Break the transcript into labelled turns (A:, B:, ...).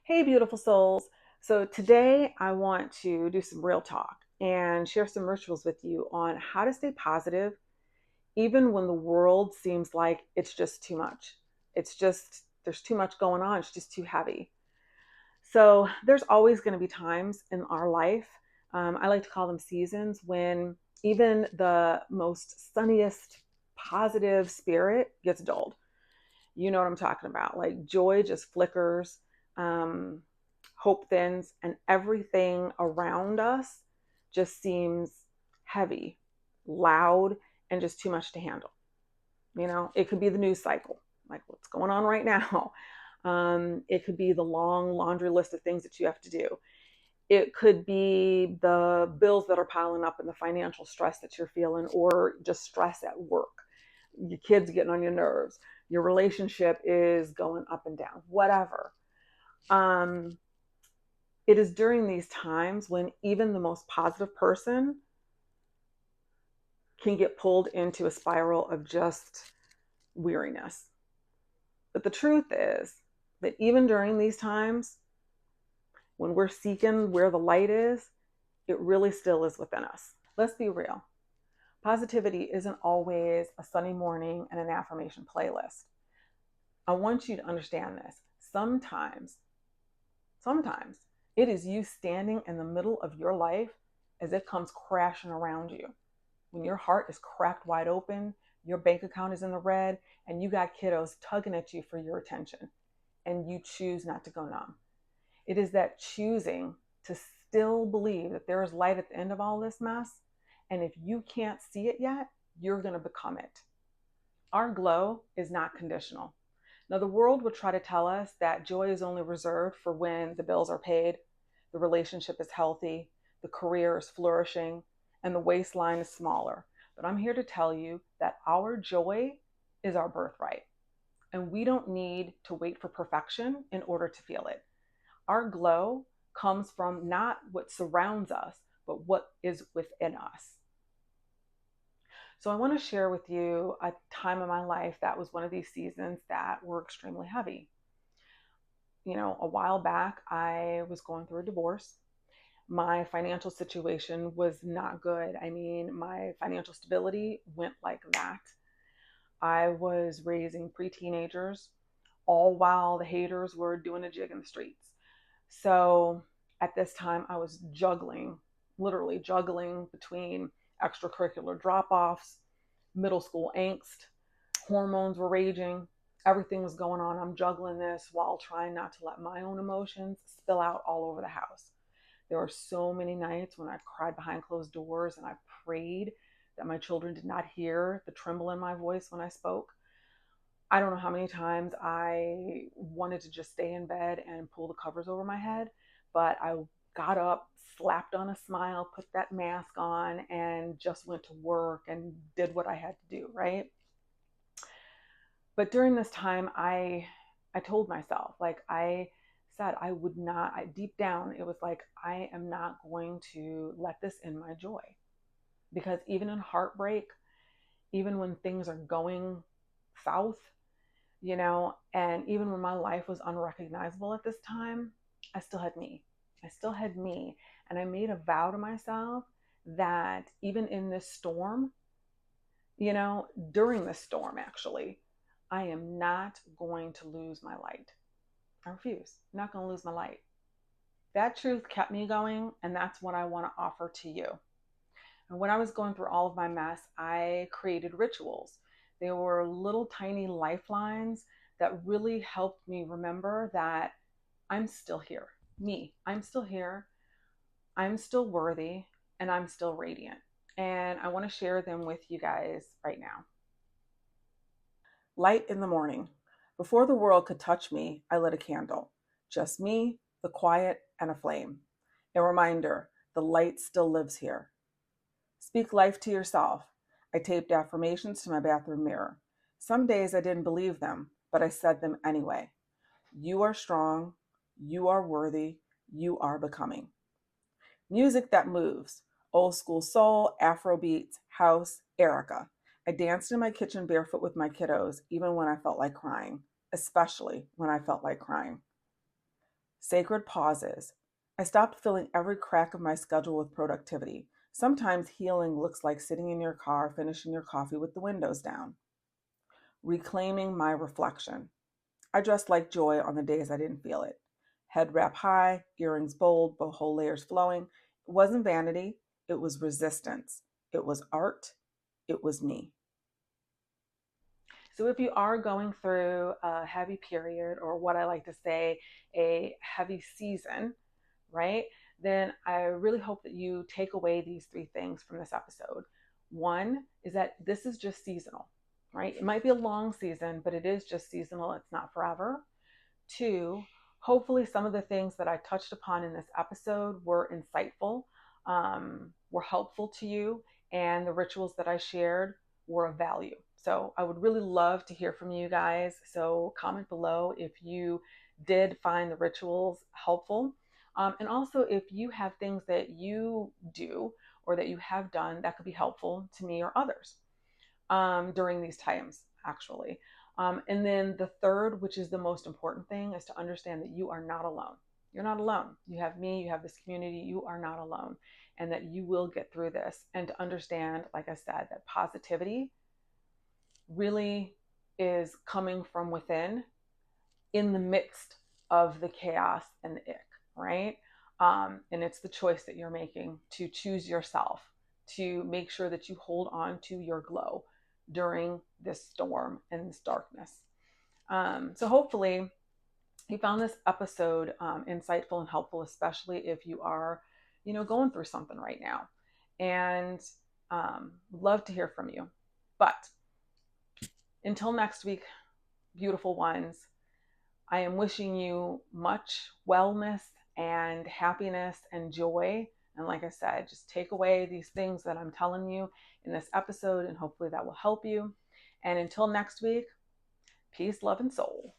A: Hey, beautiful souls. So, today I want to do some real talk and share some rituals with you on how to stay positive, even when the world seems like it's just too much. There's too much going on, it's just too heavy. So, there's always going to be times in our life, I like to call them seasons, when even the most sunniest, positive spirit gets dulled. You know what I'm talking about. Like joy just flickers, um, hope thins, and everything around us just seems heavy, loud, and just too much to handle. It could be the news cycle, like what's going on right now. It could be the long laundry list of things that you have to do. It could be the bills that are piling up and the financial stress that you're feeling, or just stress at work. Your kids getting on your nerves. Your relationship is going up and down, whatever. Um, it is during these times when even the most positive person can get pulled into a spiral of just weariness. But the truth is that even during these times, when we're seeking where the light is, it really still is within us. Let's be real. Positivity isn't always a sunny morning and an affirmation playlist. I want you to understand this. Sometimes it is you standing in the middle of your life as it comes crashing around you. When your heart is cracked wide open, your bank account is in the red, and you got kiddos tugging at you for your attention, and you choose not to go numb. It is that choosing to still believe that there is light at the end of all this mess. And if you can't see it yet, you're going to become it. Our glow is not conditional. Now, the world would try to tell us that joy is only reserved for when the bills are paid, the relationship is healthy, the career is flourishing, and the waistline is smaller. But I'm here to tell you that our joy is our birthright, and we don't need to wait for perfection in order to feel it. Our glow comes from not what surrounds us, but what is within us. So I want to share with you a time in my life that was one of these seasons that were extremely heavy. A while back, I was going through a divorce. My financial situation was not good. I mean, my financial stability went like that. I was raising pre-teenagers, all while the haters were doing a jig in the streets. So at this time, I was literally juggling between extracurricular drop offs, middle school angst, hormones were raging, everything was going on. I'm juggling this while trying not to let my own emotions spill out all over the house. There were so many nights when I cried behind closed doors and I prayed that my children did not hear the tremble in my voice when I spoke. I don't know how many times I wanted to just stay in bed and pull the covers over my head, but I got up, slapped on a smile, put that mask on, and just went to work and did what I had to do, right? But during this time, I told myself, like I said, I would not, deep down, it was like, I am not going to let this end my joy. Because even in heartbreak, even when things are going south, and even when my life was unrecognizable at this time, I still had me. I still had me. And I made a vow to myself that even in this storm, during this storm, actually, I am not going to lose my light. I refuse. I'm not going to lose my light. That truth kept me going, and that's what I want to offer to you. And when I was going through all of my mess, I created rituals. They were little tiny lifelines that really helped me remember that I'm still here. I'm still here. I'm still worthy, and I'm still radiant. And I want to share them with you guys right now. Light in the morning. Before the world could touch me, I lit a candle. Just me, the quiet, and a flame. A reminder, the light still lives here. Speak life to yourself. I taped affirmations to my bathroom mirror. Some days I didn't believe them, but I said them anyway. You are strong. You are worthy. You are becoming. Music that moves. Old school soul, Afro beats, house, Erica. I danced in my kitchen barefoot with my kiddos, even when I felt like crying, especially when I felt like crying. Sacred pauses. I stopped filling every crack of my schedule with productivity. Sometimes healing looks like sitting in your car, finishing your coffee with the windows down. Reclaiming my reflection. I dressed like joy on the days I didn't feel it. Head wrap high, earrings bold, boho layers flowing. It wasn't vanity, it was resistance. It was art. It was me. So, if you are going through a heavy period, or what I like to say, a heavy season, right, then I really hope that you take away these three things from this episode. One is that this is just seasonal, right? It might be a long season, but it is just seasonal, it's not forever. Two, hopefully some of the things that I touched upon in this episode were insightful, were helpful to you, and the rituals that I shared were of value. So I would really love to hear from you guys. So comment below if you did find the rituals helpful. And also if you have things that you do or that you have done that could be helpful to me or others during these times, actually. And then the third, which is the most important thing, is to understand that you are not alone. You're not alone. You have me, you have this community, you are not alone, and that you will get through this. And to understand, like I said, that positivity really is coming from within in the midst of the chaos and the ick, right? And it's the choice that you're making to choose yourself, to make sure that you hold on to your glow during this storm and this darkness. So hopefully you found this episode insightful and helpful, especially if you are, going through something right now. And love to hear from you. But until next week, beautiful ones, I am wishing you much wellness and happiness and joy. And like I said, just take away these things that I'm telling you in this episode, and hopefully that will help you. And until next week, peace, love, and soul.